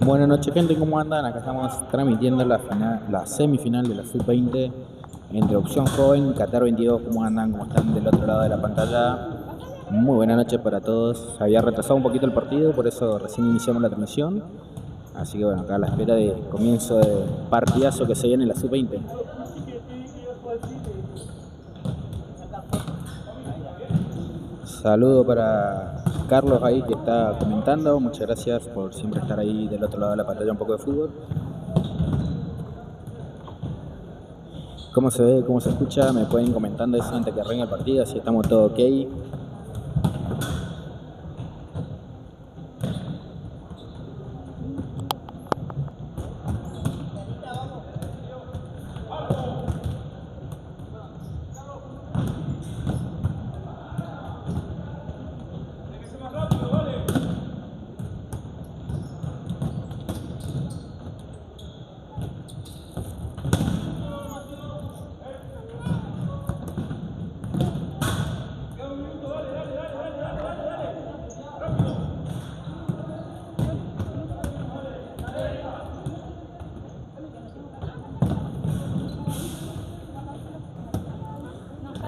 Buenas noches, gente, ¿cómo andan? Acá estamos transmitiendo la semifinal de la Sub-20 entre Opción Joven y Qatar 22. ¿Cómo andan? ¿Cómo están del otro lado de la pantalla? Muy buenas noches para todos. Se había retrasado un poquito el partido, por eso recién iniciamos la transmisión. Así que bueno, acá a la espera de comienzo de partidazo que se viene en la Sub-20. Saludo para Carlos ahí que está comentando. Muchas gracias por siempre estar ahí del otro lado de la pantalla, un poco de fútbol. ¿Cómo se ve? ¿Cómo se escucha? Me pueden comentando eso antes que arranque el partido, si estamos todo ok.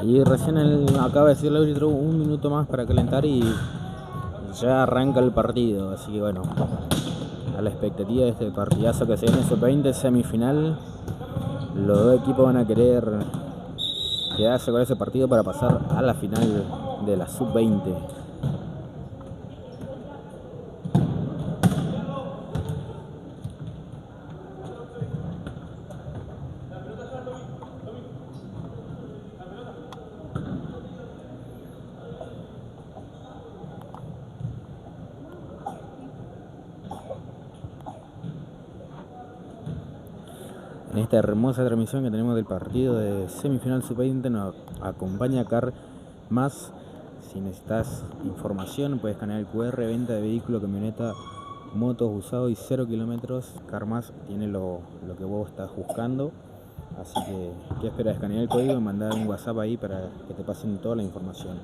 Y recién acaba de decir el árbitro 1 minuto más para calentar y ya arranca el partido. Así que bueno, a la expectativa de este partidazo que se viene en Sub-20 semifinal. Los dos equipos van a querer quedarse con ese partido para pasar a la final de la Sub-20. En esta hermosa transmisión que tenemos del partido de semifinal Sub-20 nos acompaña Car Más. Si necesitas información puedes escanear el QR, venta de vehículo, camioneta, motos usados y 0 kilómetros. Car Más tiene lo que vos estás buscando. Así que, ¿qué esperas? Escanear el código y mandar un WhatsApp ahí para que te pasen toda la información.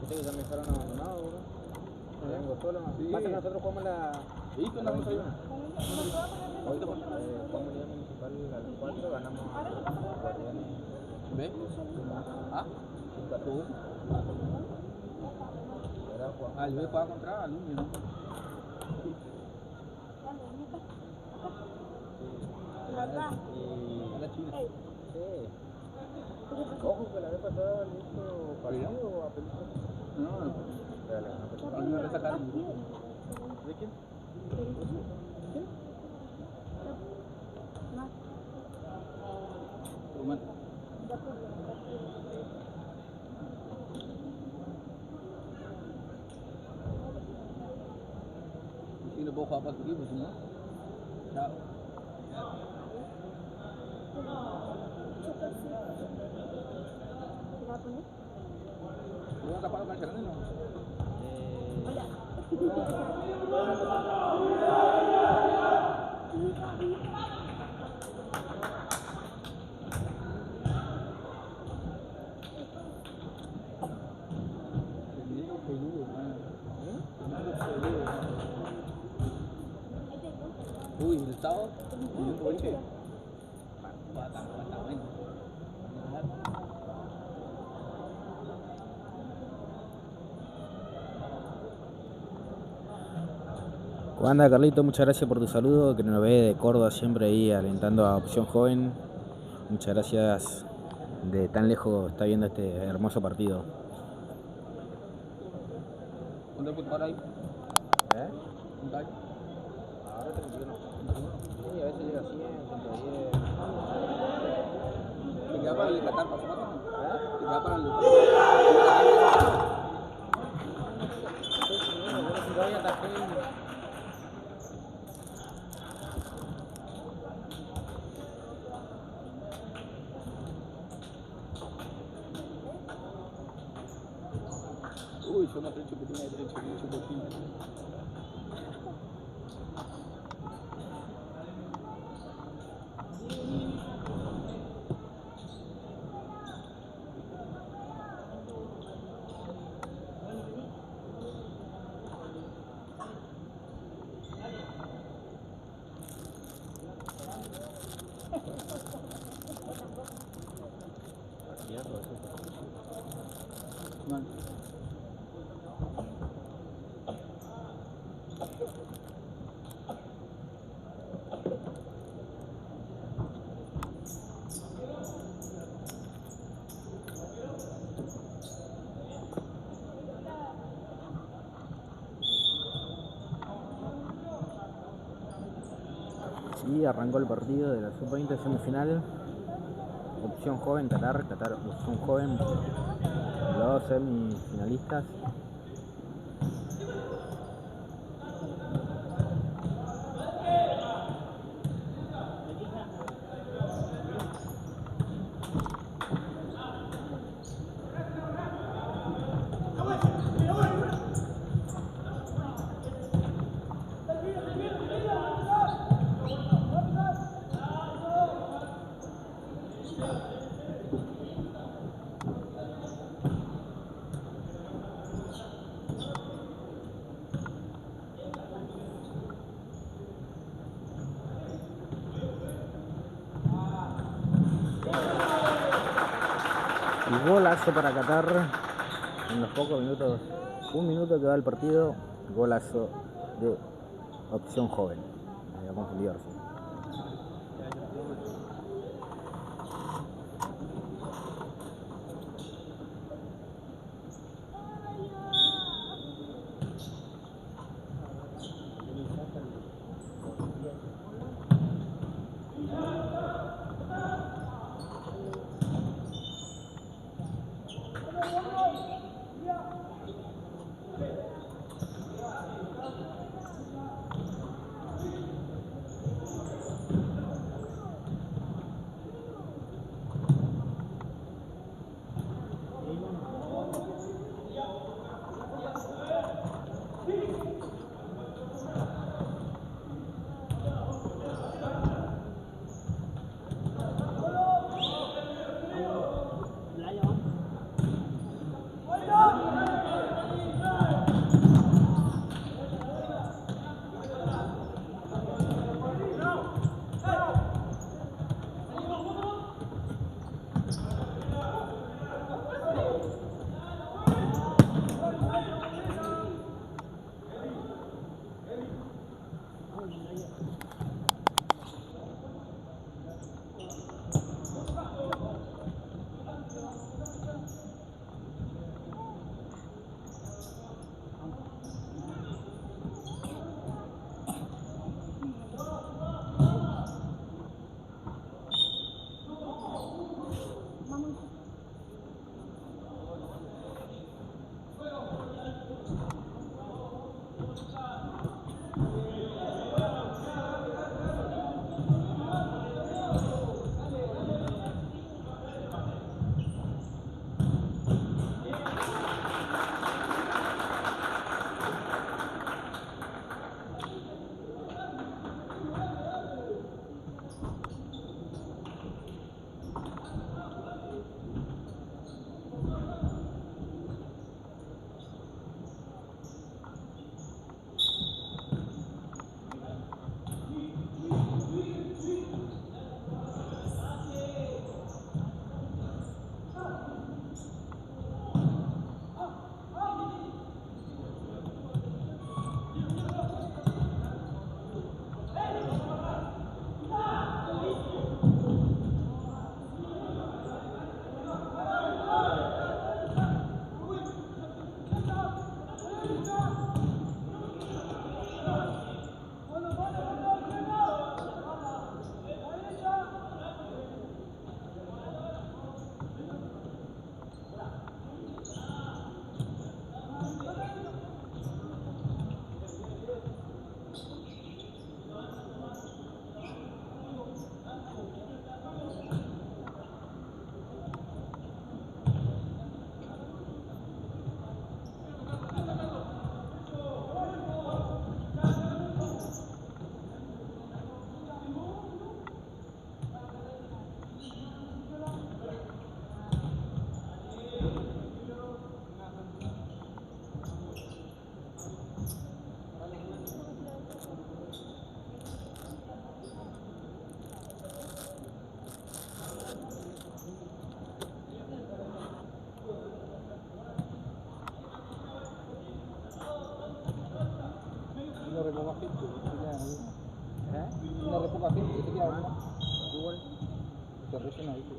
¿Ustedes ya me dejaron abandonado, bro? Vengo solo, sí. Pasa que nosotros jugamos la... Sí, tú andamos ahí. Hoy jugamos Liga Municipal al 4, ganamos a Guardianes. ¿Ve? ¿Ah? ¿Tú? El B juega contra Alumni, ¿no? Y la China. Sí. Ojo que la vez pasada le hizo partido o a película. No, no le sacaron. ¿De quién? ¿Quién? Román. Si no puedo jugar para tu equipo, si no. Chao. ¿Tú vas a jugar con el Cerrano, no? Hola. Uy, el sábado, minuto 20. ¿Cómo anda, Carlito? Muchas gracias por tu saludo, que nos ve de Córdoba siempre ahí alentando a Opción Joven. Muchas gracias, de tan lejos está viendo este hermoso partido. ¿Dónde puedo parar ahí? ¿Dónde hay? Ahora 31. Sí, a veces llega a 100, 110. ¿Te queda para el Qatar, para su mano? ¿Te queda para el Qatar? Si voy a atacar. Uy, yo más derecho que tenía derecho, mucho poquito. Mal. Y arrancó el partido de la Sub-20 semifinal. Opción joven, Qatar, opción joven, los semifinalistas. Y golazo para Qatar en los pocos minutos, un minuto que va el partido, golazo de opción joven. Me había confundido recién. re poca gente, te queda uno. ¿Eh? Una re poca gente, te queda uno. Igual. Se rellena, ¿viste?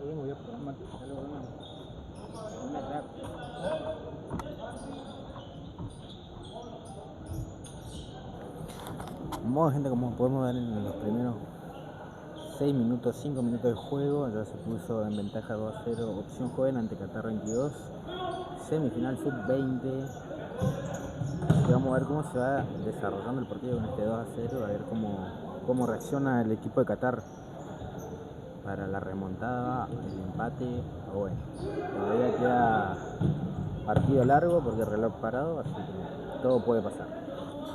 Oye, me voy a poner más. Ya lo vemos. Una rap. Vamos, gente, como podemos ver en los primeros 6 minutos, 5 minutos de juego, ya se puso en ventaja 2-0 Opción Joven ante Qatar 22, semifinal sub-20. Así que vamos a ver cómo se va desarrollando el partido con este 2-0, a ver cómo reacciona el equipo de Qatar para la remontada, el empate. Bueno, todavía queda partido largo porque el reloj parado, así que todo puede pasar.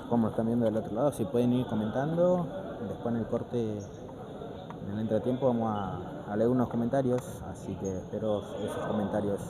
Como están viendo del otro lado, si pueden ir comentando, después en el corte, en el entretiempo vamos a leer unos comentarios, así que espero esos comentarios.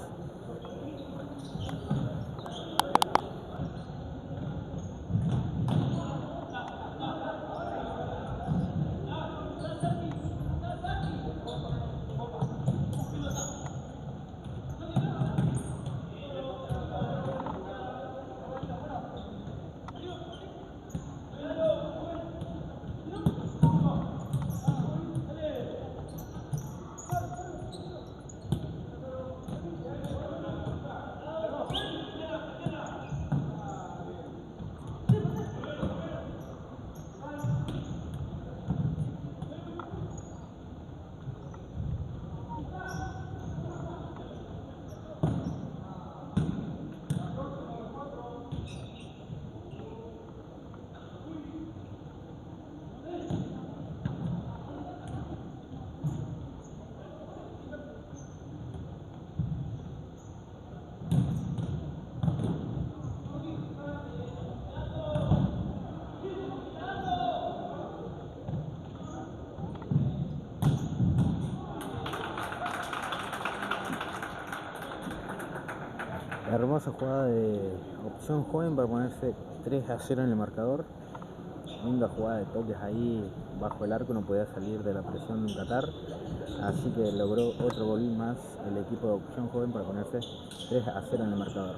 Hermosa jugada de Opción Joven para ponerse 3-0 en el marcador. Linda jugada de toques ahí bajo el arco, no podía salir de la presión de Qatar. Así que logró otro gol más el equipo de Opción Joven para ponerse 3-0 en el marcador.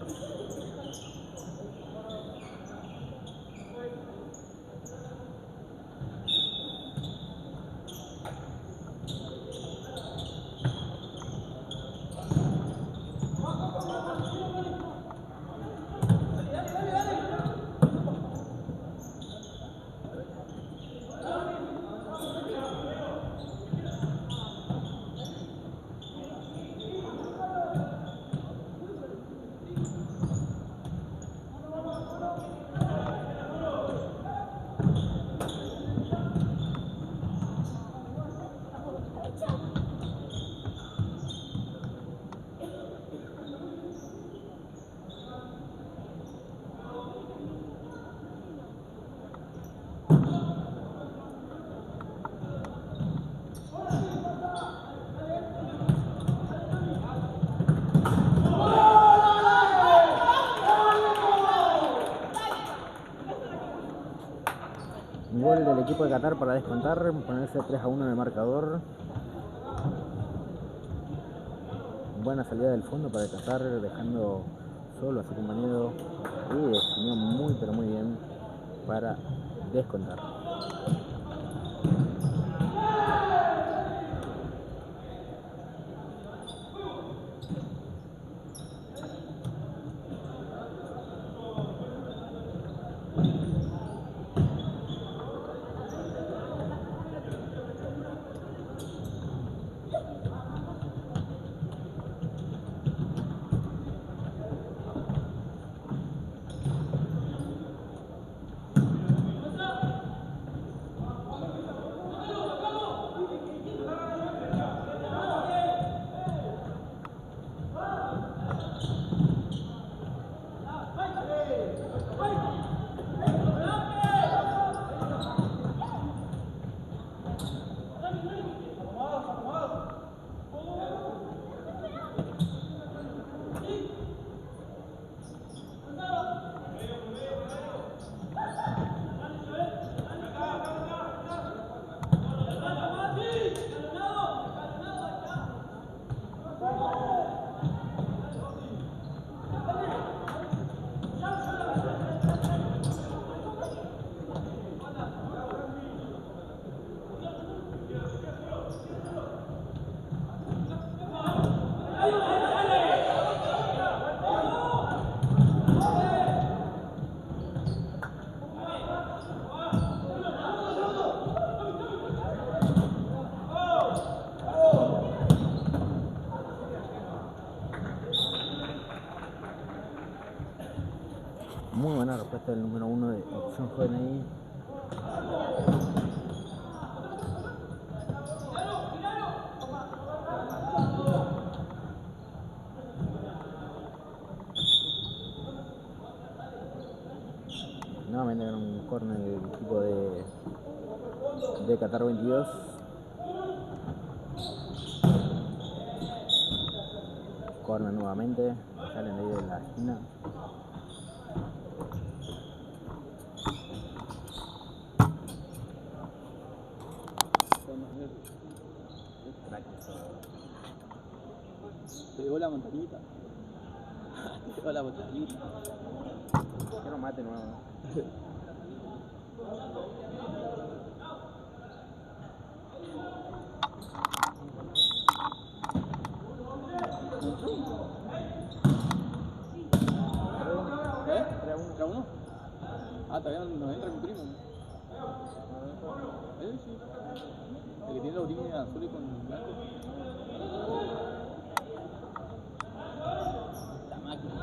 el equipo de Qatar para descontar, ponerse 3-1 en el marcador. Buena salida del fondo para Qatar, dejando solo a su compañero y definió muy pero muy bien para descontar. Muy buena respuesta del número 1 de Opción Joven ahí. Nuevamente era un córner del equipo de Qatar 22. Córner nuevamente, salen de ahí de la esquina. Te llegó la montañita. Te llegó la montañita. Que no mate nuevo. ¿Eh? ¿3-1? Ah, todavía no entra mi primo. Sí. El que tiene la orilla azul y con blanco. La máquina.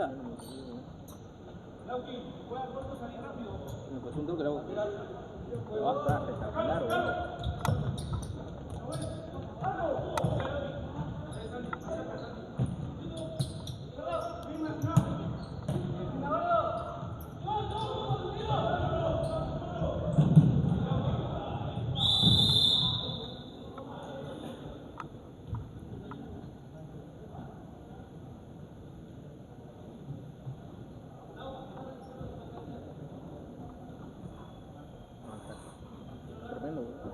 cosa? Me pasó un toque la boca. Pero va a estar espectacular, boludo. Tremendo, boludo.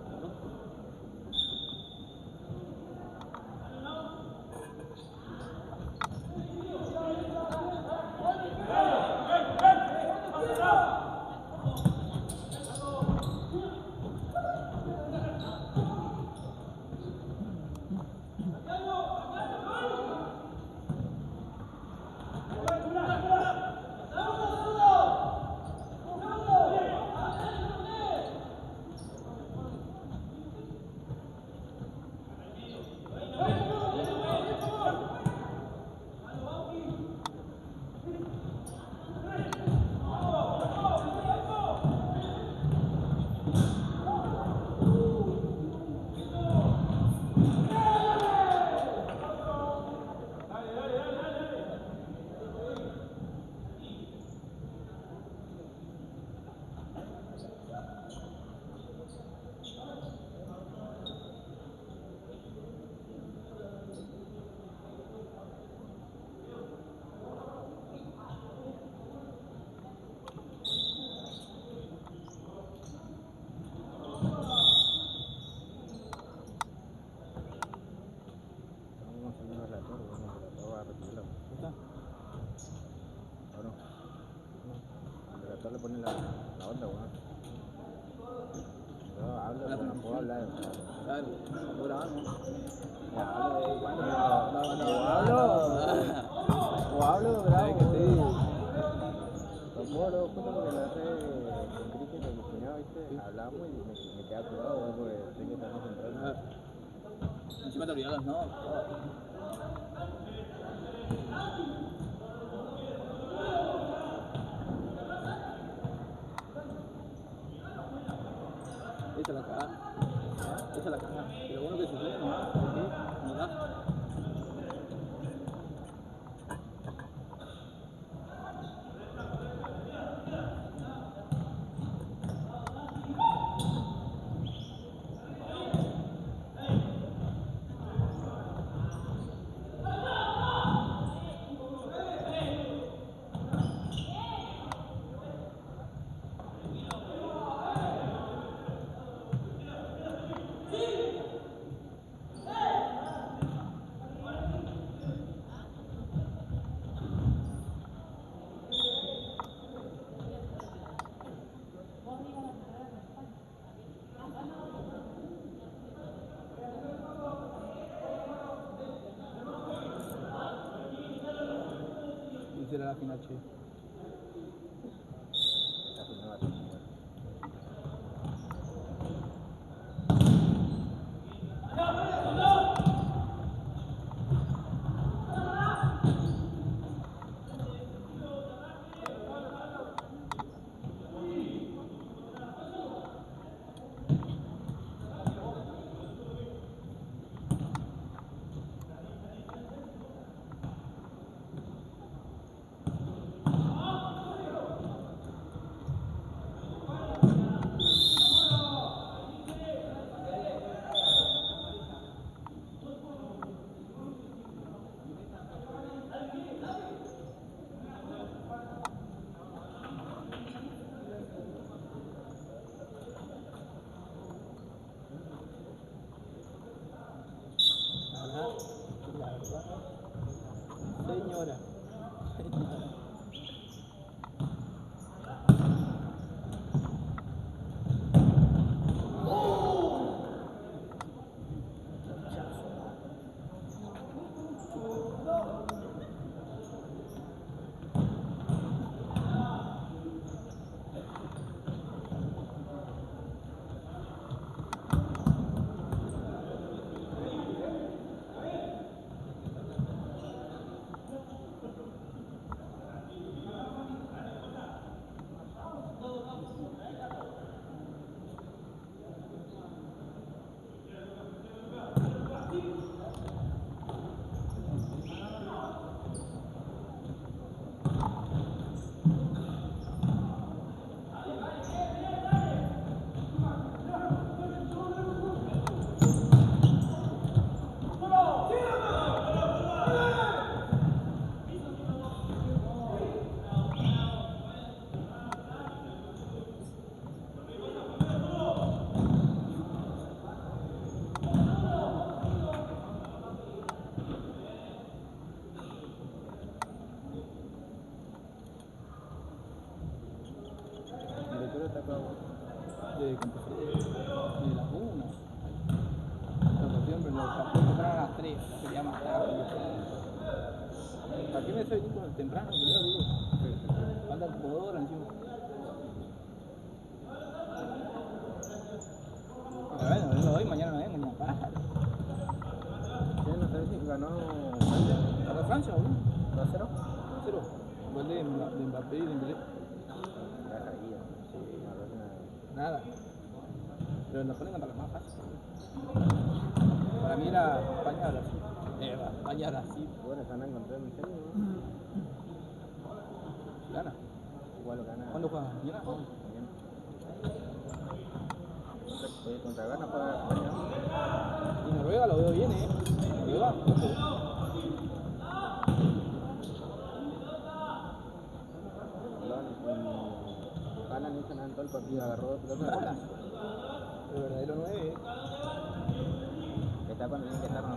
Le pone la onda, weón. Yo hablo, pero no puedo hablar. Claro, no grabamos. Ya, hablo de cuando O hablo o grabo. Lo puedo, justo porque la hace con Cristian, con mi cuñado, ¿viste? Hablamos y me queda colgado, weón, porque sé que estamos concentrados. Encima te olvidas, ¿no? Esa la cagada. Esa la cagada. Pero bueno que sucede, ¿no? ¿No da? Será la final, che. La final va a ser muy buena. Señora. empecé de las 1. Pero siempre los partidos empezaron a las 3, la quería matar. ¿Para qué me hace venir con temprano? Boludo, digo. Falta como 2 horas encima. Pero bueno, vengo hoy, mañana no vengo, ni a paja. ¿Qué no sabes si ganó Francia? ¿Ganó Francia, boludo? 2-0. 0. Gol de Mbappé y de Dembélé. Sí, Nada. Pero nos ponen contra los más fáciles. Para mí era España-Brasil. España-Brasil. Bueno, ganan contra el serio, ¿no? Gana. Igual gana. ¿Cuándo juega? ¿Mañana? Contra Ghana para España. Y Noruega lo veo bien, Noruega, ojo. Ganan y ganan todo el partido, agarró 2 pelotas. El verdadero 9, Está cuando tiene que estar, ¿no?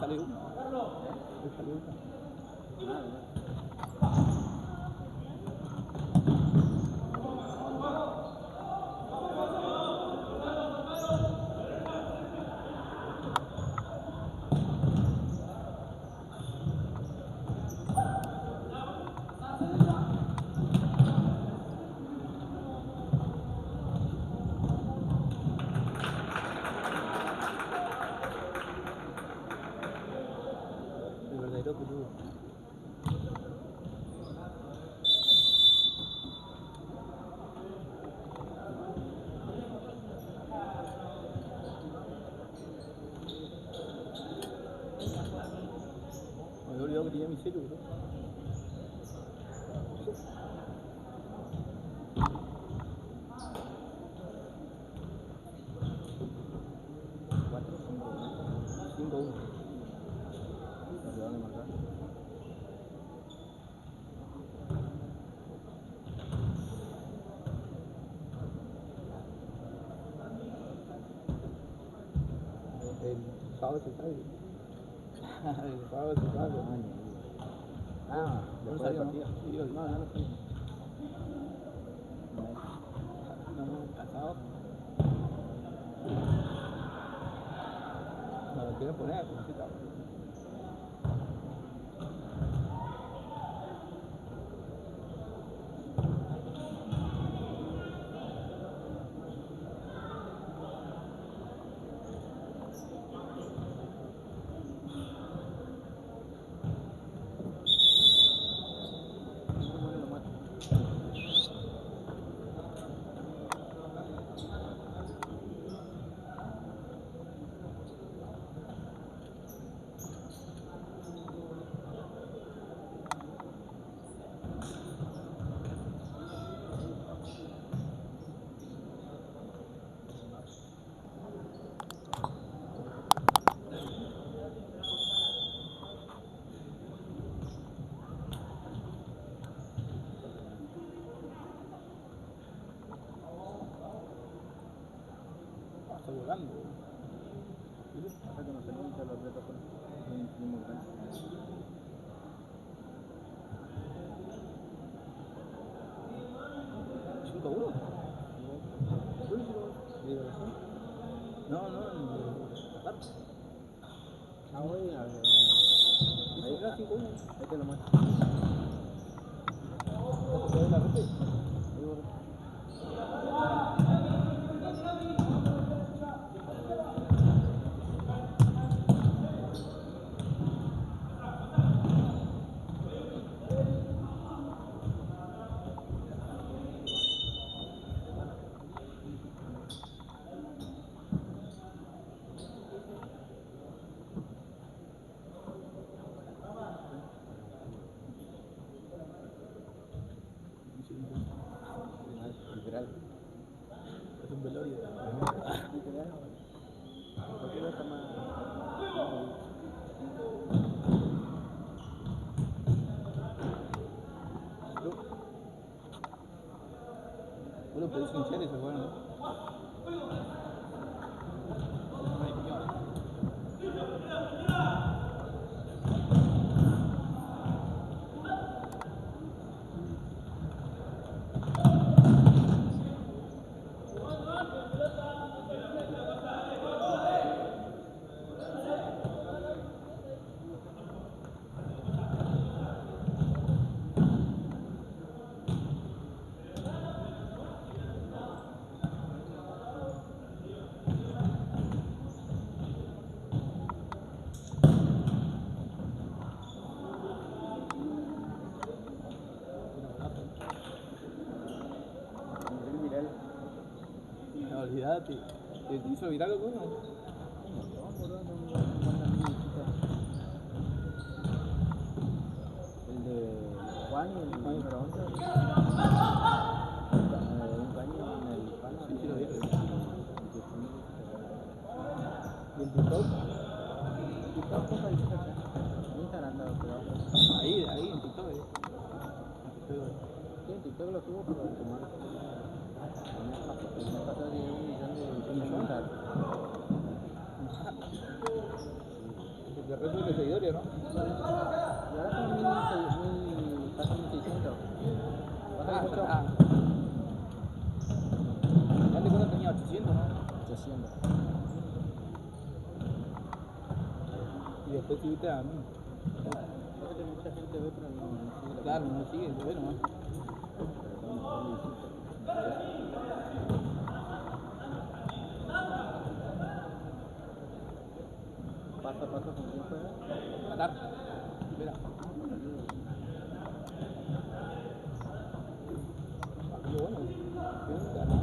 Sale uno. Sale uno. El verdadero peludo. Me había olvidado que tenía mi celu, bro. El sábado se sabe. El sábado se sabe. No No salió, salió, ¿no? ¿no? Sí, no salió. No, cansado. No, lo quieren poner a cosita. Está volando. Hasta que no se anuncia los retos con el mismo gran. 5-1. No, no, en Qatar. Hoy, Ahí era 5-1. ahí te lo muestro. ¿Te la repite? Sí. Expedición inicial se fueron. No, olvídate. ¿Te hizo viral alguno? El de Juan y el número 11. Un baño en el pano. Sí, lo vi. ¿Y en TikTok? TikTok poca visita acá. Instagram andaba pegado. Ahí, en TikTok. Sí, en TikTok lo tuvo, pero como el mes pasado tiene 1 millón de visitas. El resto de seguidores, ¿no? Y ahora tengo casi 1600. Baja mucho. Dale cuenta tenía 800, ¿no? 800. Y después subiste a mí. Creo que mucha gente ve, pero no sigue. Claro, no sigue, bueno, más. Paso a paso con quién juega. Matar. Espera. Qué bueno. Qué bueno.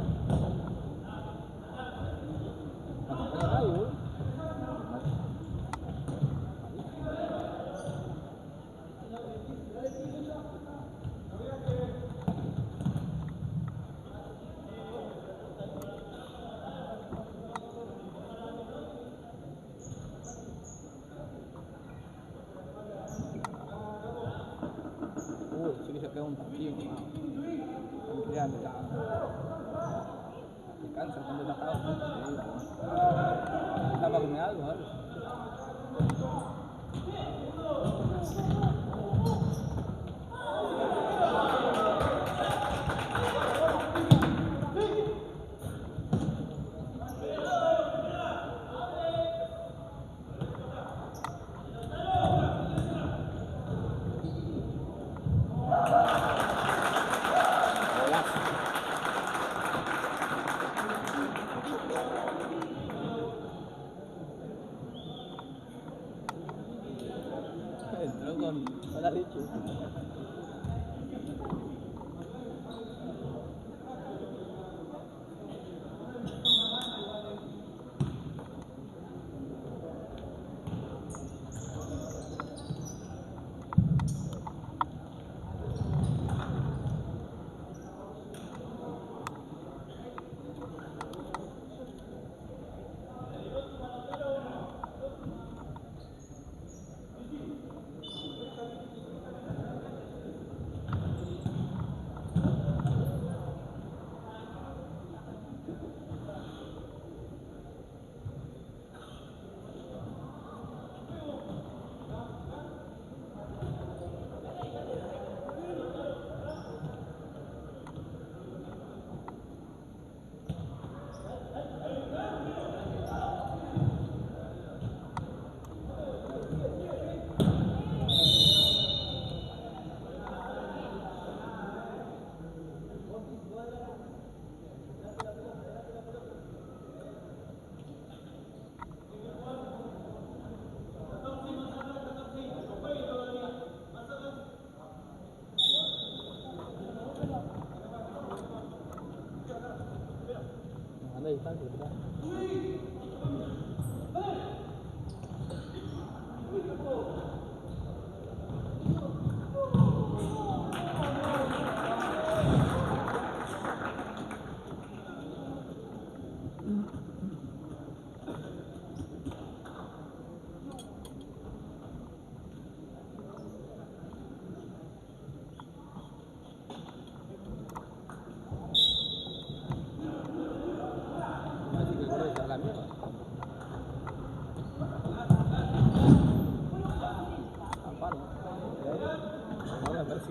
No acompaña a nadie, boludo. Sí que se pega un partido. Están creando ya. Te cansa cuando te acabas. ¿Está para comer algo, ¿vale? Entró con la leche. Anda a distancia, ¿verdad?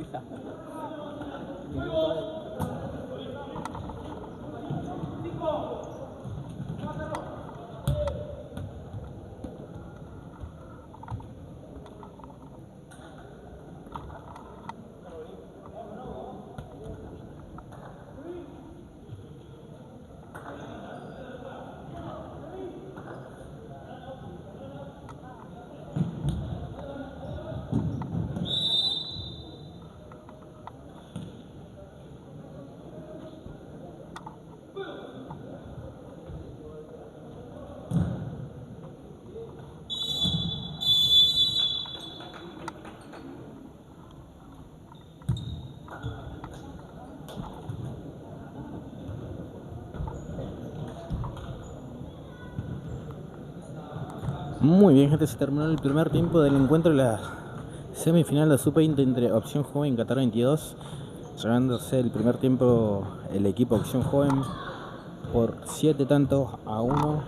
Suiza. Muy bien, gente, se terminó el primer tiempo del encuentro de la semifinal de Sub-20 entre Opción Joven y Qatar 22, llevándose el primer tiempo el equipo Opción Joven por 7 tantos a 1.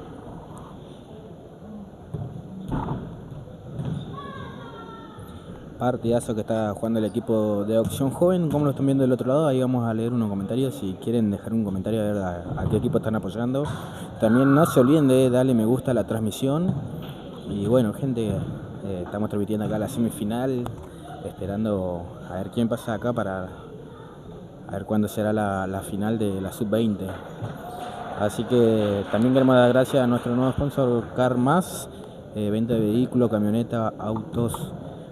Partidazo que está jugando el equipo de Opción Joven. Como lo están viendo del otro lado, ahí vamos a leer unos comentarios. Si quieren dejar un comentario a ver a qué equipo están apoyando. También no se olviden de darle me gusta a la transmisión. Y bueno, gente, estamos transmitiendo acá la semifinal, esperando a ver quién pasa acá para a ver cuándo será la final de la Sub-20. Así que también queremos dar gracias a nuestro nuevo sponsor Car Más, venta de vehículos, camioneta, autos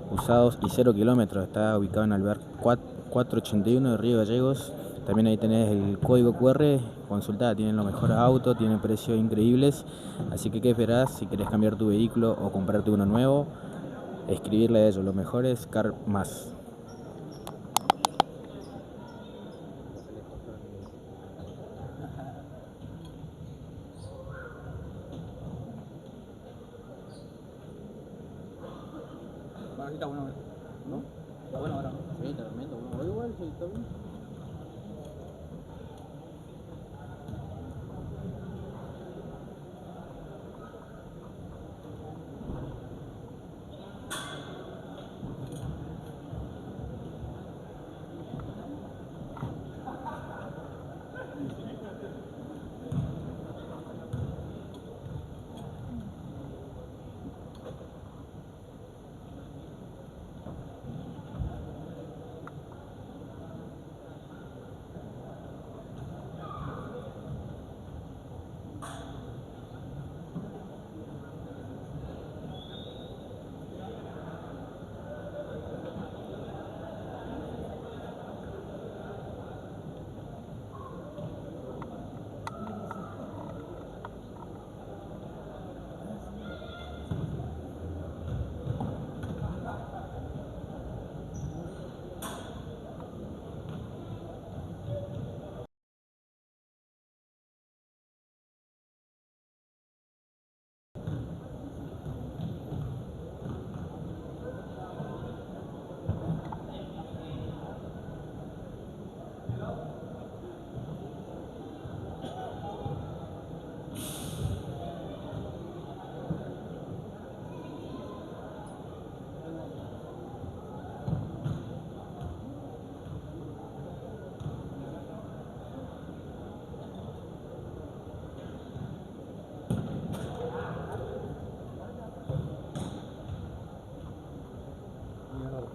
usados y 0 kilómetros. Está ubicado en Alvear 481 de Río Gallegos. También ahí tenés el código QR, consultá, tienen los mejores autos, tienen precios increíbles. Así que ¿qué esperás? Si querés cambiar tu vehículo o comprarte uno nuevo, escribirle a ellos, lo mejor es Car Más. Bueno, aquí está bueno, ¿no? Está bueno ahora. Sí, tremendo. Bueno, igual, sí, está bien.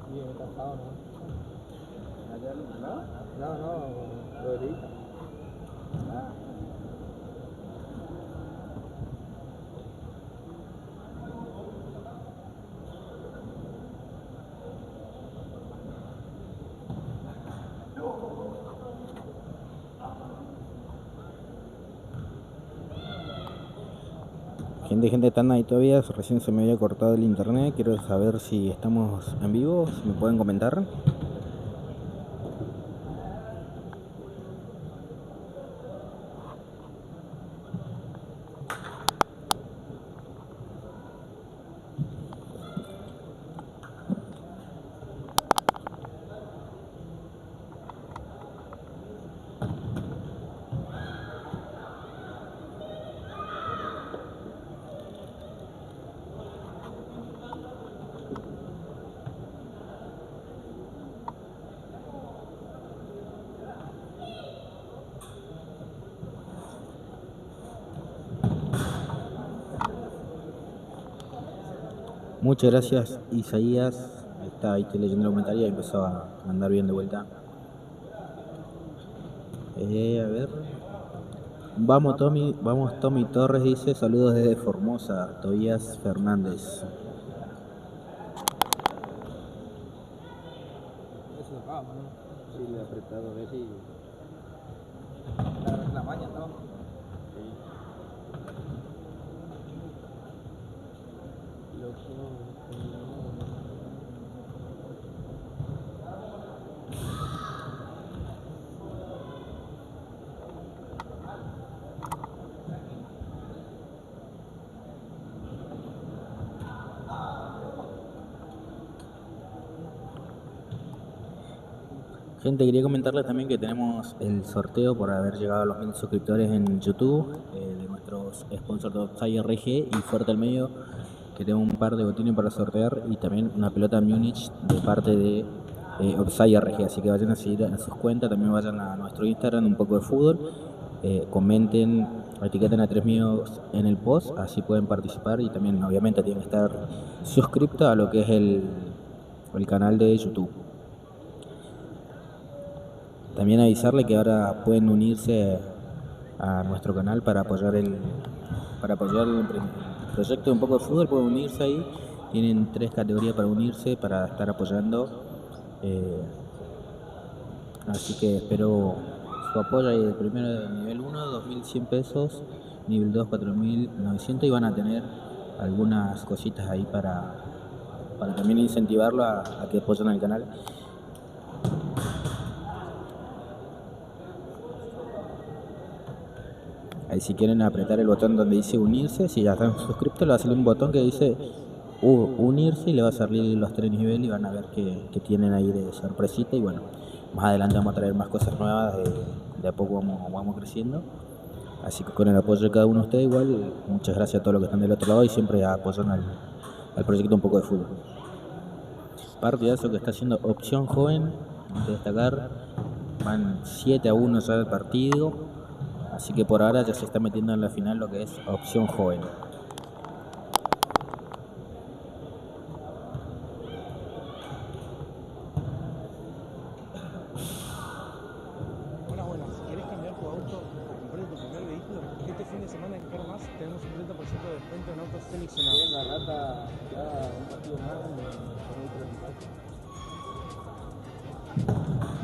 Bien cansado, ¿no? Allá al otro lado. No, lo edita. Ah. Gente, están ahí todavía, recién se me había cortado el internet, quiero saber si estamos en vivo, si me pueden comentar. Muchas gracias, Isaías. Ahí estoy leyendo el comentario y empezó a mandar bien de vuelta. A ver. Vamos Tommy Torres dice, saludos desde Formosa, Tobías Fernández. Eso es vamos, ¿no? Sí, le he apretado a ver si... La maña, ¿no? Gente, quería comentarles también que tenemos el sorteo por haber llegado a los 1000 suscriptores en YouTube de nuestros sponsors de Opsai RG y Fuerte al Medio, que tengo un par de botines para sortear y también una pelota Múnich de parte de Opsai RG, así que vayan a seguir a sus cuentas, también vayan a nuestro Instagram, un poco de fútbol, comenten, etiqueten a 3 míos en el post, así pueden participar y también obviamente tienen que estar suscriptos a lo que es el canal de YouTube. También avisarle que ahora pueden unirse a nuestro canal para apoyar el proyecto de Un Poco de Fútbol. Pueden unirse ahí, tienen 3 categorías para unirse, para estar apoyando. Así que espero su apoyo ahí. El primero, nivel 1, 2.100 pesos, nivel 2, 4.900, y van a tener algunas cositas ahí para también incentivarlo a que apoyen al canal. Ahí si quieren apretar el botón donde dice unirse, si ya están suscriptos, le va a salir un botón que dice unirse y le va a salir los 3 niveles y van a ver que tienen ahí de sorpresita. Y bueno, más adelante vamos a traer más cosas nuevas, de a poco vamos creciendo. Así que con el apoyo de cada uno de ustedes, igual, muchas gracias a todos los que están del otro lado y siempre apoyan al proyecto Un Poco de Fútbol. Partidazo que está haciendo Opción Joven, hay que destacar, van 7-1 ya del partido. Así que por ahora ya se está metiendo en la final lo que es Opción Joven. Buenas. Si querés cambiar tu auto o comprar tu primer vehículo, este fin de semana en Carmas tenemos un 30% de descuento en autos seleccionados. La rata, ya un partido más, con el principal.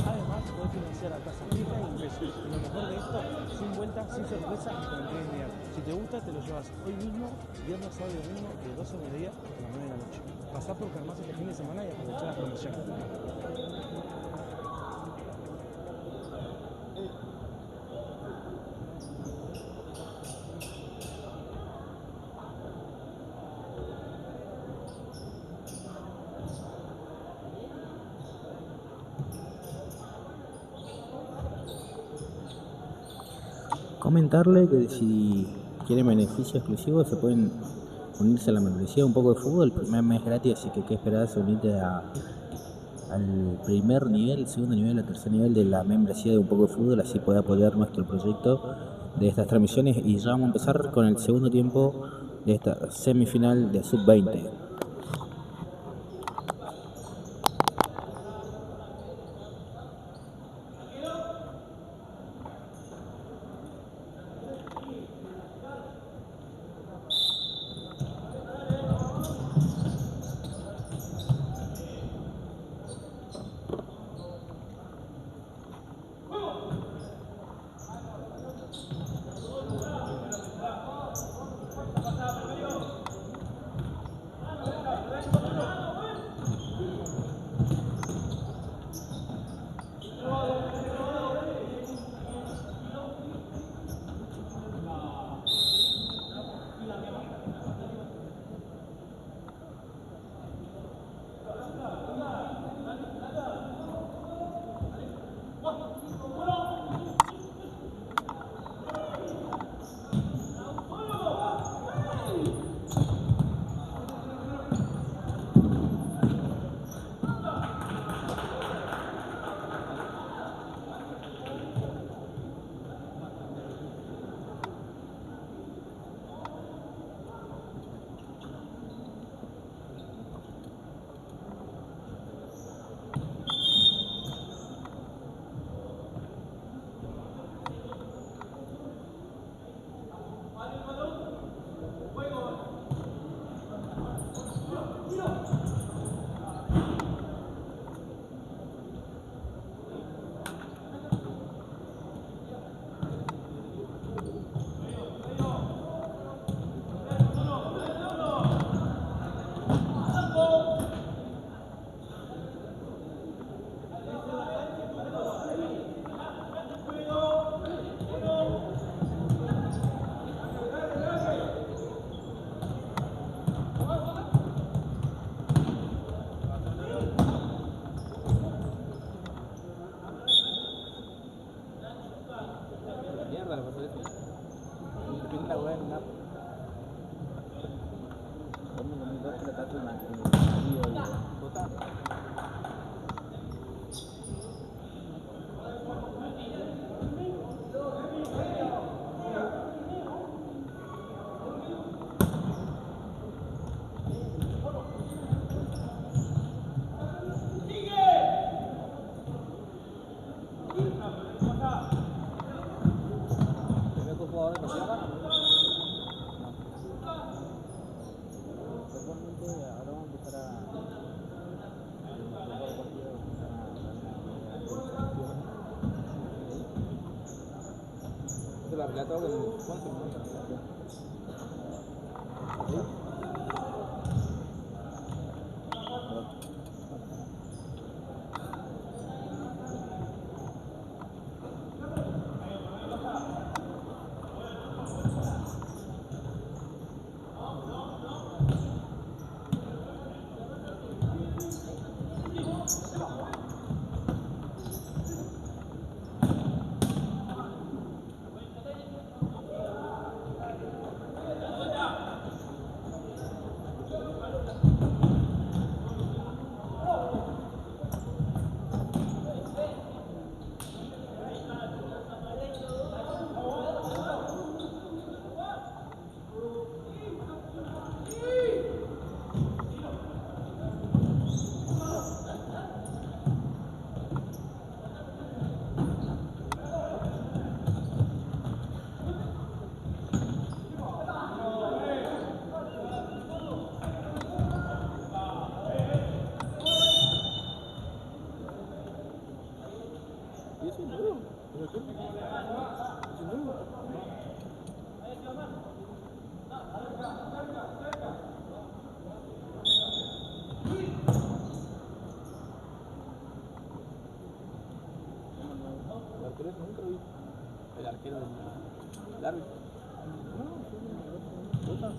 Además, podés financiar a tasa fija e ingresos. Y lo mejor de esto, sin vuelta, sin sorpresa y con entrega inmediata. Si te gusta, te lo llevas hoy mismo, viernes, sábado y domingo, de 12 del mediodía hasta las 9 de la noche. Pasá por Carmas este fin de semana y aprovechá las promociones. Comentarle que si quieren beneficios exclusivos se pueden unirse a la membresía Un Poco de Fútbol. El primer mes gratis, así que qué esperás, unirte al primer nivel, el segundo nivel, el tercer nivel de la membresía de Un Poco de Fútbol, así puede apoyar nuestro proyecto de estas transmisiones. Y ya vamos a empezar con el segundo tiempo de esta semifinal de Sub-20. la relata con el Juan. Y eso es nuevo. ¿Es nuevo? El arquero ese nunca lo vi. El arquero del árbitro. No, ¿Bota?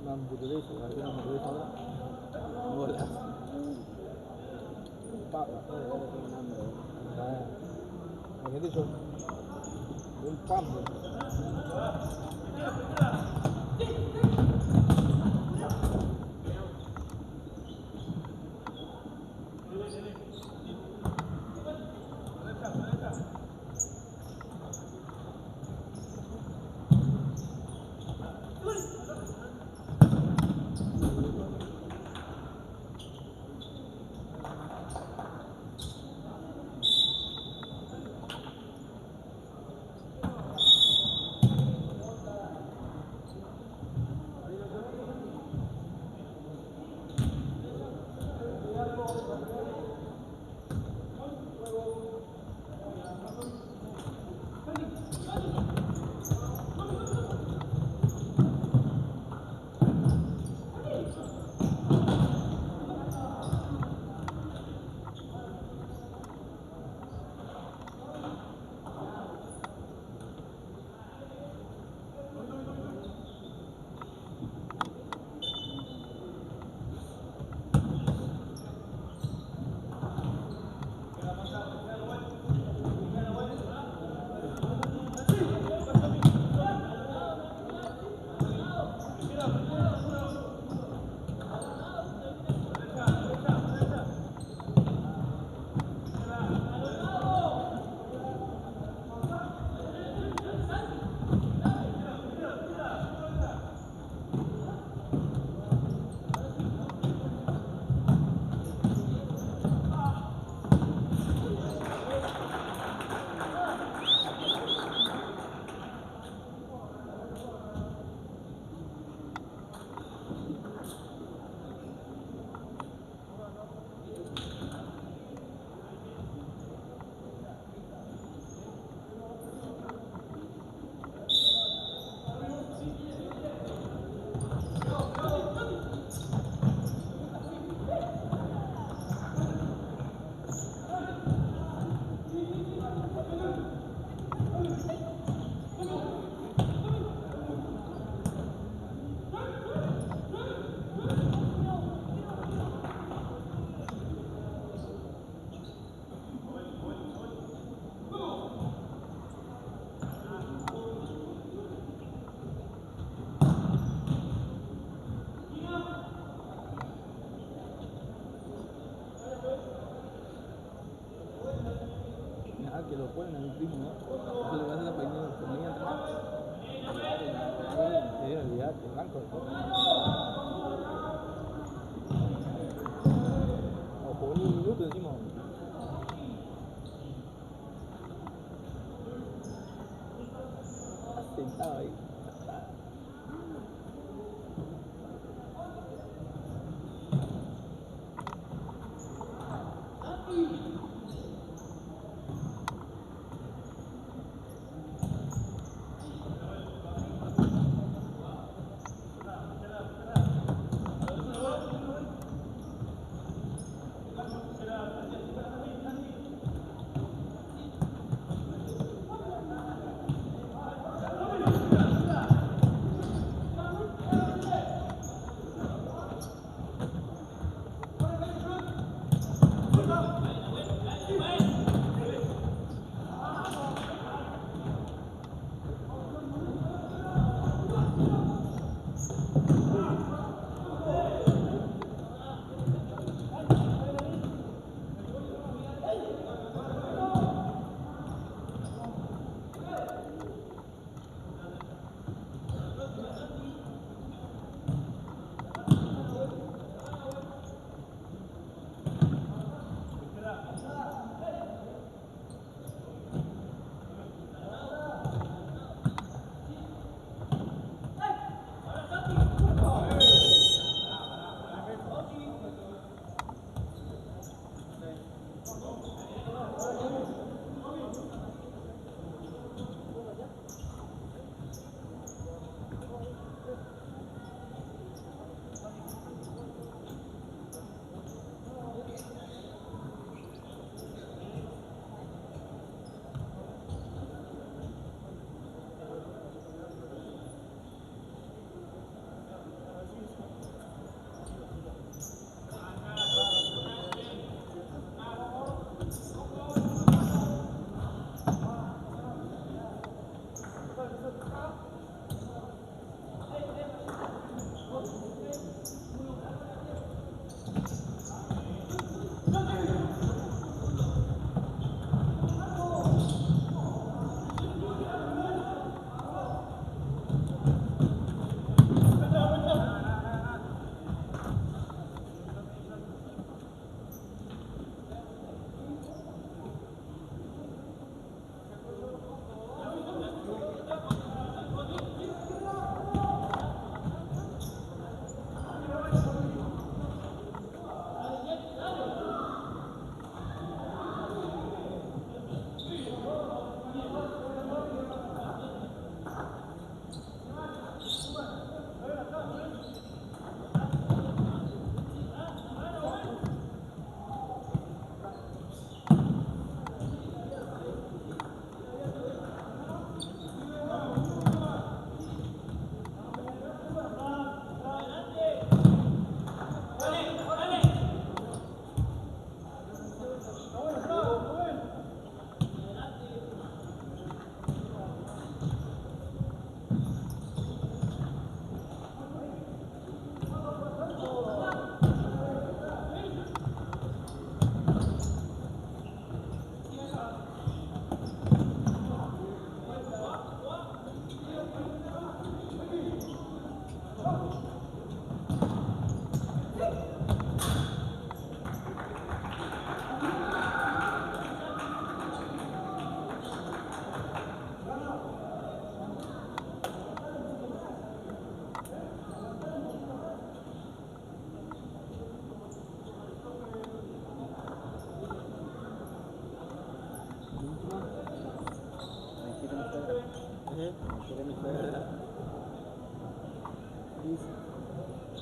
Una hamburguesa, una hamburguesa ahora. Hola. Papa, tengo hambre. La gente dice un pan. atletismo, ¿no? Eso le hace la comida entrenar. Sí, olvídate, blanco. O por un minuto encima. Sentado ahí.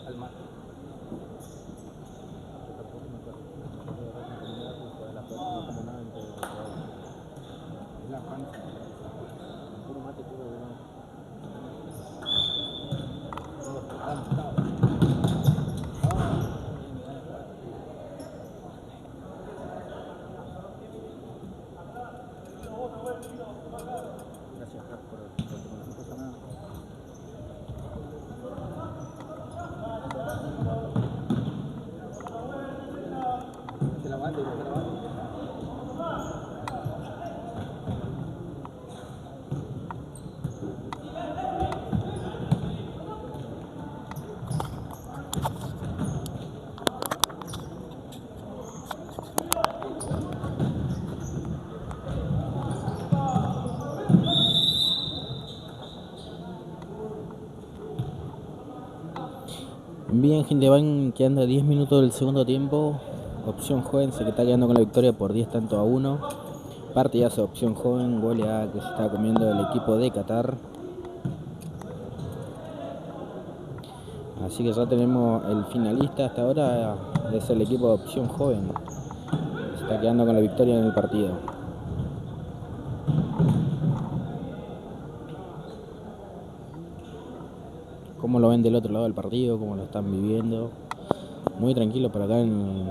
Al mar. Es la panza. Puro mate, puro gracias, Jack, por tu conocimiento. Se la mate, se la mate. Bien, gente, van quedando 10 minutos del segundo tiempo. Opción joven se está quedando con la victoria por 10 tanto a 1. Partidazo opción joven, goleada que se está comiendo el equipo de Qatar. Así que ya tenemos el finalista hasta ahora, es el equipo de opción joven. Se está quedando con la victoria en el partido. ¿Cómo lo ven del otro lado del partido? ¿Cómo lo están viviendo? Muy tranquilo por acá en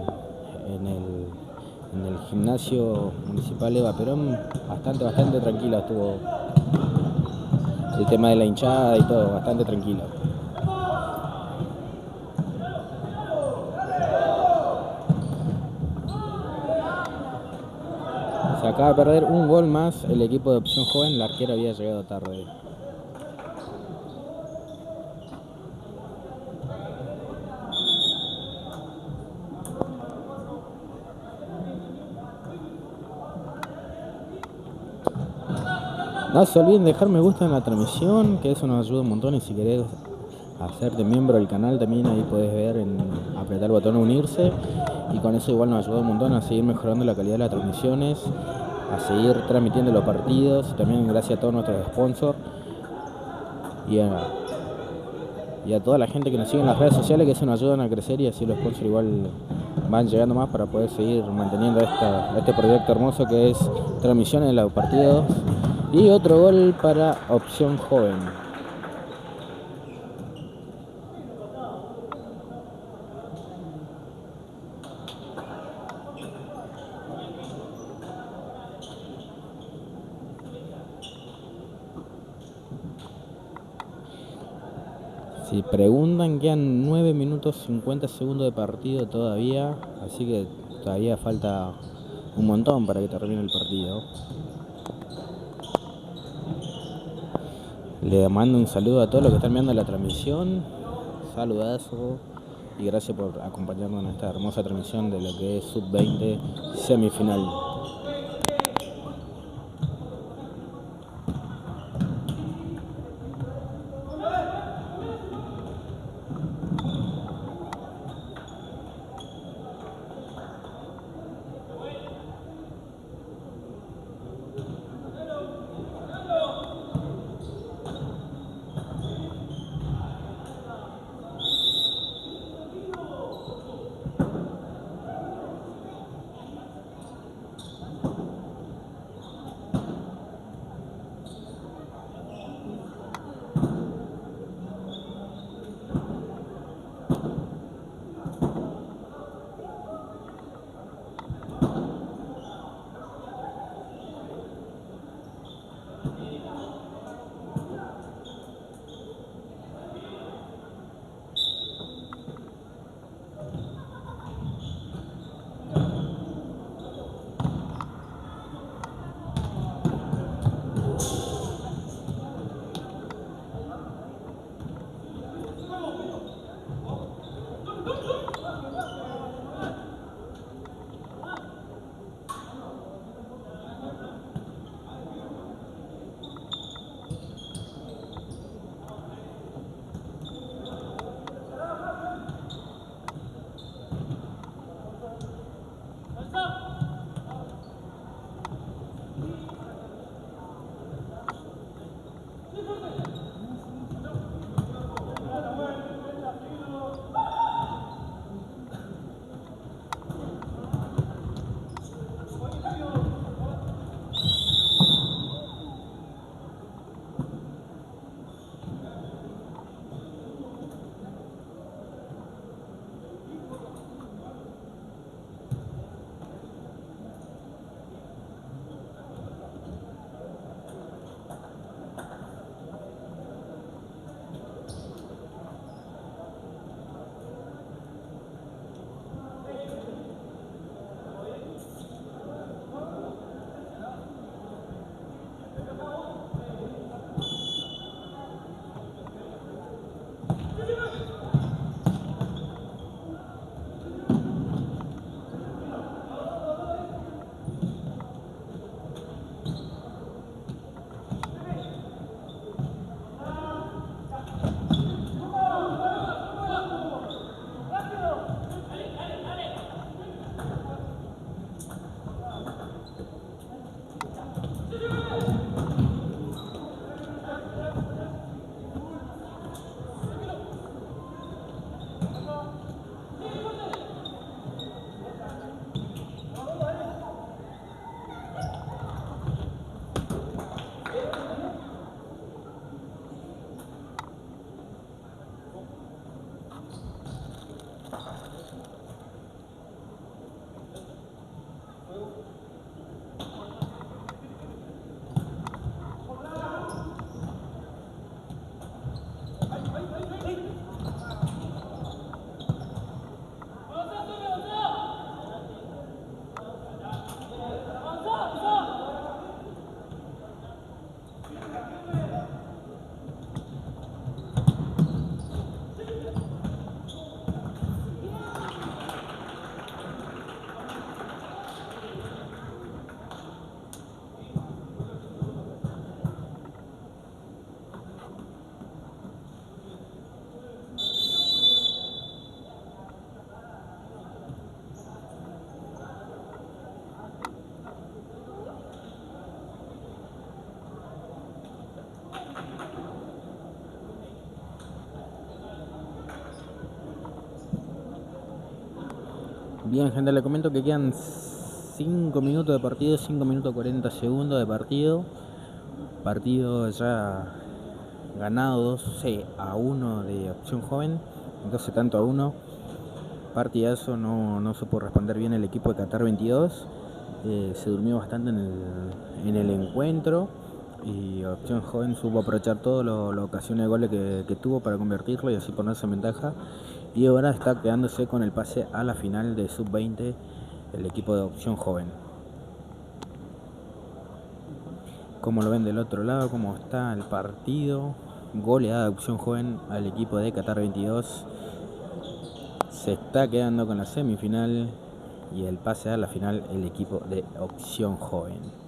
el gimnasio municipal Eva Perón. Bastante tranquilo estuvo el tema de la hinchada y todo, bastante tranquilo. Se acaba de perder un gol más el equipo de opción joven, el arquero había llegado tarde. No se olviden dejar me gusta en la transmisión, que eso nos ayuda un montón, y si querés hacerte miembro del canal también ahí podés ver apretar el botón unirse, y con eso igual nos ayuda un montón a seguir mejorando la calidad de las transmisiones, a seguir transmitiendo los partidos, y también gracias a todos nuestros sponsors y a toda la gente que nos sigue en las redes sociales, que eso nos ayudan a crecer, y así los sponsors igual van llegando más para poder seguir manteniendo este proyecto hermoso que es transmisiones de los partidos. Y otro gol para opción joven. Si preguntan, quedan 9 minutos 50 segundos de partido todavía, así que todavía falta un montón para que termine el partido. Le mando un saludo a todos los que están viendo la transmisión, saludazo y gracias por acompañarnos en esta hermosa transmisión de lo que es Sub-20 semifinal. Bien, gente, le comento que quedan 5 minutos de partido, 5 minutos 40 segundos de partido. Partido ya ganado 12-1 de Opción Joven, 12 tanto a 1. Partidazo, no supo responder bien el equipo de Qatar 22. Se durmió bastante en el encuentro y Opción Joven supo aprovechar todas las ocasiones de goles que tuvo para convertirlo y así ponerse en ventaja. Y ahora está quedándose con el pase a la final de Sub-20 el equipo de Opción Joven. Como lo ven del otro lado, cómo está el partido. Goleada de Opción Joven al equipo de Qatar 22. Se está quedando con la semifinal y el pase a la final el equipo de Opción Joven.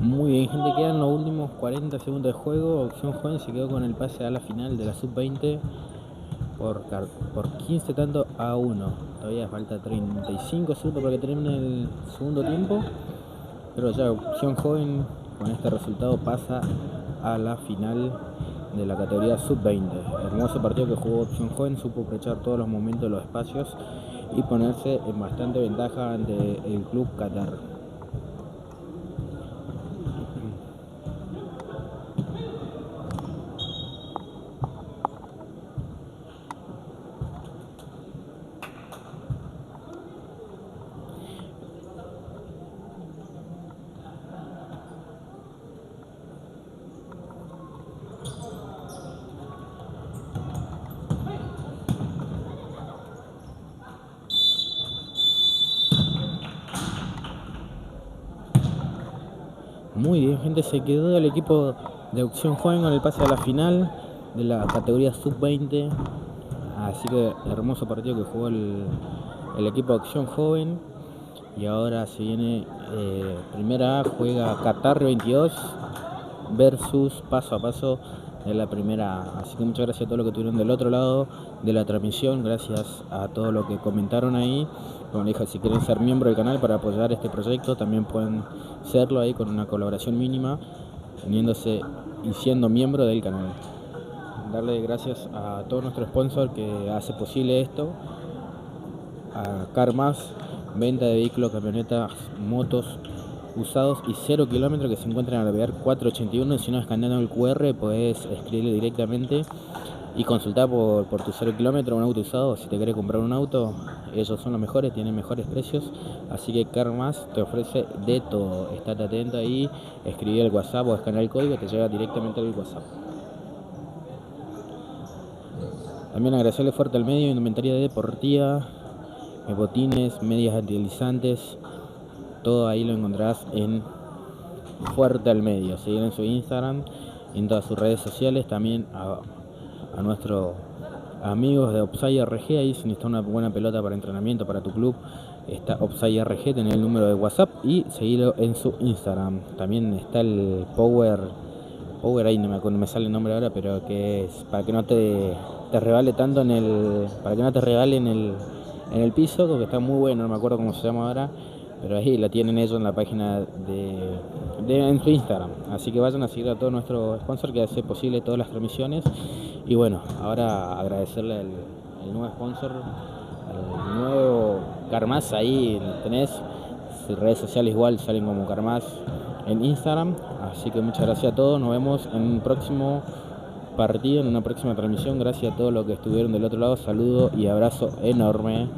Muy bien, gente, quedan los últimos 40 segundos de juego. Opción Joven se quedó con el pase a la final de la Sub-20 por 15 tanto a 1. Todavía falta 35 segundos para que termine el segundo tiempo, pero ya Opción Joven con este resultado pasa a la final de la categoría Sub-20. Hermoso partido que jugó Opción Joven, supo aprovechar todos los momentos, los espacios y ponerse en bastante ventaja ante el Club Qatar. Muy bien, gente, se quedó el equipo de Opción Joven con el pase a la final de la categoría Sub-20. Así que hermoso partido que jugó el equipo de Opción Joven. Y ahora se viene primera A, juega Qatar 22 versus Paso a Paso de la primera A. Así que muchas gracias a todos los que estuvieron del otro lado de la transmisión. Gracias a todos los que comentaron ahí. Como les dije, si quieren ser miembro del canal para apoyar este proyecto, también pueden serlo ahí con una colaboración mínima, uniéndose y siendo miembro del canal. Darle gracias a todo nuestro sponsor que hace posible esto, a Carmas, venta de vehículos, camionetas, motos usados y 0 kilómetros, que se encuentran en la Alvear 481. Si no, escaneando el QR puedes escribirle directamente y consultar por tu 0 kilómetros un auto usado. Si te querés comprar un auto, ellos son los mejores, tienen mejores precios, así que Carmas te ofrece de todo. Estate atento ahí, escribí el WhatsApp o escanear el código, te llega directamente al WhatsApp. También agradecerle fuerte al medio, indumentaria deportiva, botines, medias antideslizantes, todo ahí lo encontrarás en Fuerte al Medio. Seguir en su Instagram y en todas sus redes sociales. También a nuestros amigos de Opsai RG, ahí si necesitas una buena pelota para entrenamiento para tu club, está Opsai RG, tenés el número de WhatsApp y seguirlo en su Instagram. También está el Power ahí, no me sale el nombre ahora, pero que es para que no te rebale tanto para que no te rebale en el piso, porque está muy bueno, no me acuerdo cómo se llama ahora, pero ahí la tienen ellos en la página en su Instagram. Así que vayan a seguir a todo nuestro sponsor que hace posible todas las transmisiones. Y bueno, ahora agradecerle al nuevo sponsor, al nuevo Carmas. Ahí tenés sus redes sociales, igual salen como Carmas en Instagram. Así que muchas gracias a todos, nos vemos en un próximo partido, en una próxima transmisión. Gracias a todos los que estuvieron del otro lado, saludo y abrazo enorme.